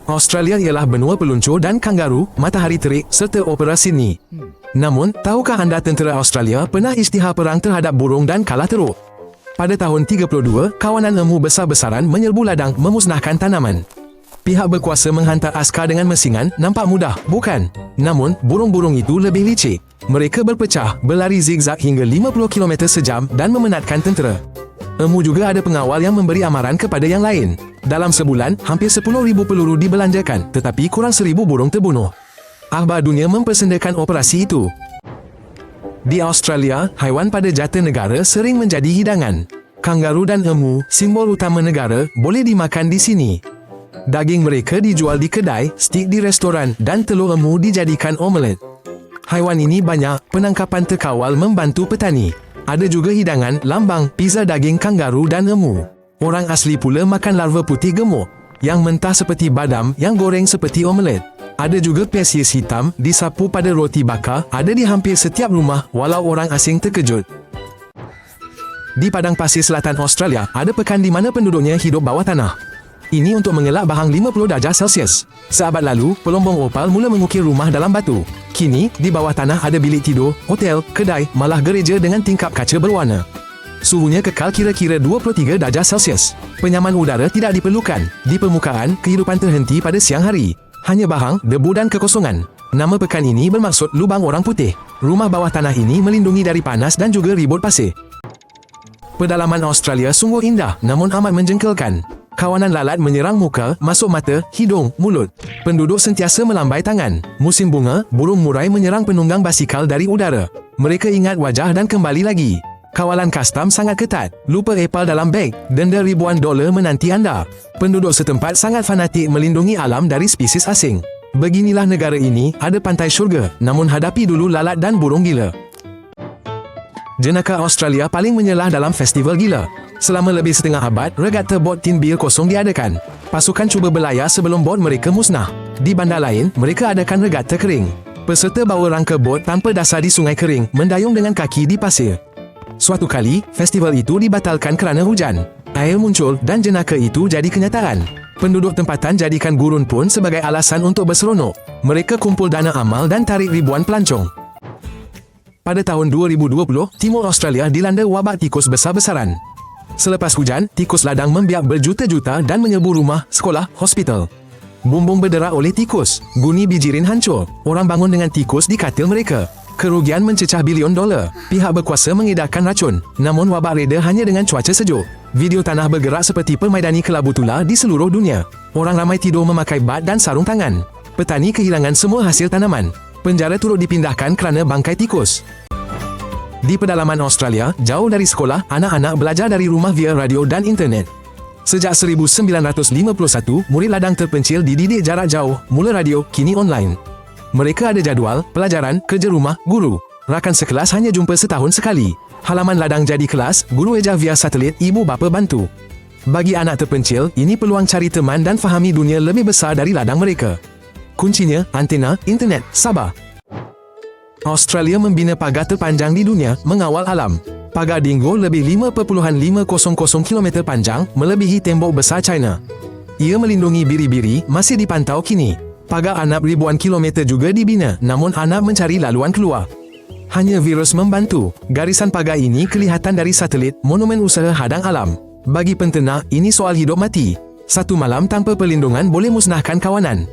Australia ialah benua peluncur dan kangaru, matahari terik serta opera Sydney. Namun, tahukah anda tentera Australia pernah isytihar perang terhadap burung dan kalah teruk? Pada tahun 32, kawanan emu besar-besaran menyerbu ladang memusnahkan tanaman. Pihak berkuasa menghantar askar dengan mesingan, nampak mudah, bukan? Namun, burung-burung itu lebih licik. Mereka berpecah, berlari zigzag hingga 50 km sejam dan memenatkan tentera. Emu juga ada pengawal yang memberi amaran kepada yang lain. Dalam sebulan, hampir 10,000 peluru dibelanjakan, tetapi kurang 1,000 burung terbunuh. Akhbar dunia mempersendakan operasi itu. Di Australia, haiwan pada jata negara sering menjadi hidangan. Kangaru dan emu, simbol utama negara, boleh dimakan di sini. Daging mereka dijual di kedai, stik di restoran dan telur emu dijadikan omelet. Haiwan ini banyak, penangkapan terkawal membantu petani. Ada juga hidangan, lambang, pizza daging kangaru dan emu. Orang asli pula makan larva putih gemuk, yang mentah seperti badam, yang goreng seperti omelet. Ada juga spesies hitam, disapu pada roti bakar, ada di hampir setiap rumah, walau orang asing terkejut. Di padang pasir selatan Australia, ada pekan di mana penduduknya hidup bawah tanah. Ini untuk mengelak bahang 50 darjah Celsius. Seabad lalu, pelombong opal mula mengukir rumah dalam batu. Kini, di bawah tanah ada bilik tidur, hotel, kedai, malah gereja dengan tingkap kaca berwarna. Suhunya kekal kira-kira 23 darjah Celsius. Penyaman udara tidak diperlukan. Di permukaan, kehidupan terhenti pada siang hari. Hanya bahang, debu dan kekosongan. Nama pekan ini bermaksud lubang orang putih. Rumah bawah tanah ini melindungi dari panas dan juga ribut pasir. Pedalaman Australia sungguh indah, namun amat menjengkelkan. Kawanan lalat menyerang muka, masuk mata, hidung, mulut. Penduduk sentiasa melambai tangan. Musim bunga, burung murai menyerang penunggang basikal dari udara. Mereka ingat wajah dan kembali lagi. Kawalan kastam sangat ketat. Lupa epal dalam beg. Denda ribuan dolar menanti anda. Penduduk setempat sangat fanatik melindungi alam dari spesies asing. Beginilah negara ini, ada pantai syurga. Namun hadapi dulu lalat dan burung gila. Jenaka Australia paling menyelah dalam festival gila. Selama lebih setengah abad, regata bot tin bir kosong diadakan. Pasukan cuba berlayar sebelum bot mereka musnah. Di bandar lain, mereka adakan regata kering. Peserta bawa rangka bot tanpa dasar di sungai kering, mendayung dengan kaki di pasir. Suatu kali, festival itu dibatalkan kerana hujan. Air muncul dan jenaka itu jadi kenyataan. Penduduk tempatan jadikan gurun pun sebagai alasan untuk berseronok. Mereka kumpul dana amal dan tarik ribuan pelancong. Pada tahun 2020, Timur Australia dilanda wabak tikus besar-besaran. Selepas hujan, tikus ladang membiak berjuta-juta dan menyerbu rumah, sekolah, hospital. Bumbung berderak oleh tikus. Guni bijirin hancur. Orang bangun dengan tikus di katil mereka. Kerugian mencecah bilion dolar. Pihak berkuasa mengedarkan racun. Namun wabak reda hanya dengan cuaca sejuk. Video tanah bergerak seperti permaidani kelabu tular di seluruh dunia. Orang ramai tidur memakai bat dan sarung tangan. Petani kehilangan semua hasil tanaman. Penjara turut dipindahkan kerana bangkai tikus. Di pedalaman Australia, jauh dari sekolah, anak-anak belajar dari rumah via radio dan internet. Sejak 1951, murid ladang terpencil dididik jarak jauh, mula radio, kini online. Mereka ada jadual, pelajaran, kerja rumah, guru. Rakan sekelas hanya jumpa setahun sekali. Halaman ladang jadi kelas, guru eja via satelit, ibu bapa bantu. Bagi anak terpencil, ini peluang cari teman dan fahami dunia lebih besar dari ladang mereka. Kuncinya, antena, internet, sabar. Australia membina pagar terpanjang di dunia, mengawal alam. Pagar Dingo lebih 5.500 km panjang, melebihi tembok besar China. Ia melindungi biri-biri, masih dipantau kini. Pagar anap ribuan kilometer juga dibina, namun anap mencari laluan keluar. Hanya virus membantu. Garisan pagar ini kelihatan dari satelit, monumen usaha hadang alam. Bagi penternak, ini soal hidup mati. Satu malam tanpa perlindungan boleh musnahkan kawanan.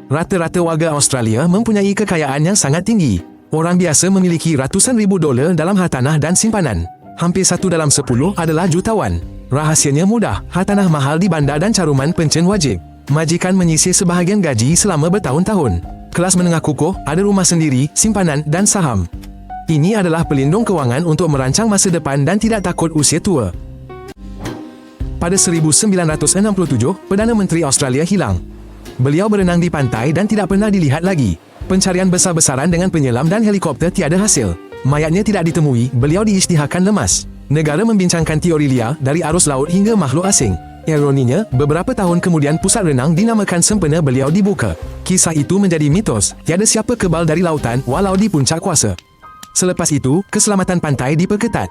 Rata-rata warga Australia mempunyai kekayaan yang sangat tinggi. Orang biasa memiliki ratusan ribu dolar dalam hartanah dan simpanan. Hampir 1 dalam 10 adalah jutawan. Rahasianya mudah, hartanah mahal di bandar dan caruman pencen wajib. Majikan menyisir sebahagian gaji selama bertahun-tahun. Kelas menengah kukuh, ada rumah sendiri, simpanan dan saham. Ini adalah pelindung kewangan untuk merancang masa depan dan tidak takut usia tua. Pada 1967, Perdana Menteri Australia hilang. Beliau berenang di pantai dan tidak pernah dilihat lagi. Pencarian besar-besaran dengan penyelam dan helikopter tiada hasil. Mayatnya tidak ditemui, beliau diisytiharkan lemas. Negara membincangkan teori liar dari arus laut hingga makhluk asing. Ironinya, beberapa tahun kemudian pusat renang dinamakan sempena beliau dibuka. Kisah itu menjadi mitos, tiada siapa kebal dari lautan walau di puncak kuasa. Selepas itu, keselamatan pantai diperketat.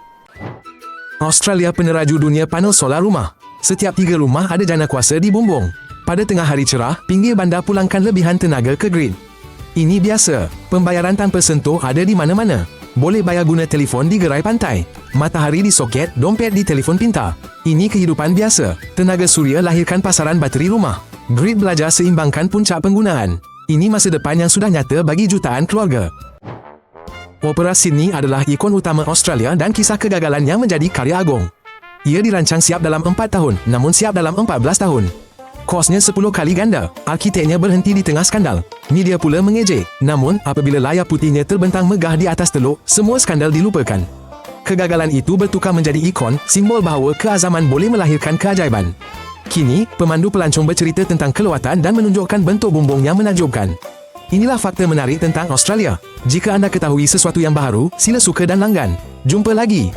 Australia peneraju dunia panel solar rumah. Setiap 3 rumah ada jana kuasa di bumbung. Pada tengah hari cerah, pinggir bandar pulangkan lebihan tenaga ke grid. Ini biasa. Pembayaran tanpa sentuh ada di mana-mana. Boleh bayar guna telefon di gerai pantai, matahari di soket, dompet di telefon pintar. Ini kehidupan biasa. Tenaga suria lahirkan pasaran bateri rumah. Grid belajar seimbangkan puncak penggunaan. Ini masa depan yang sudah nyata bagi jutaan keluarga. Opera Sydney adalah ikon utama Australia dan kisah kegagalan yang menjadi karya agung. Ia dirancang siap dalam 4 tahun, namun siap dalam 14 tahun. Kosnya 10 kali ganda. Arkiteknya berhenti di tengah skandal. Media pula mengejek. Namun, apabila layar putihnya terbentang megah di atas teluk, semua skandal dilupakan. Kegagalan itu bertukar menjadi ikon, simbol bahawa keazaman boleh melahirkan keajaiban. Kini, pemandu pelancong bercerita tentang kelewatan dan menunjukkan bentuk bumbung yang menakjubkan. Inilah fakta menarik tentang Australia. Jika anda ketahui sesuatu yang baharu, sila suka dan langgan. Jumpa lagi.